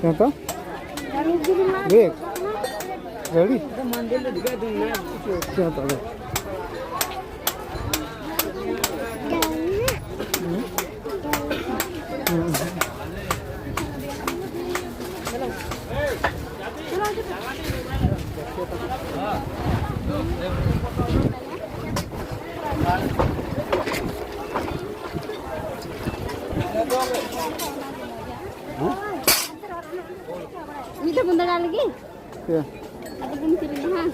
Contoh? Break. Ready? Contoh. Itu bentar lagi. Ya. Ada buntir ha.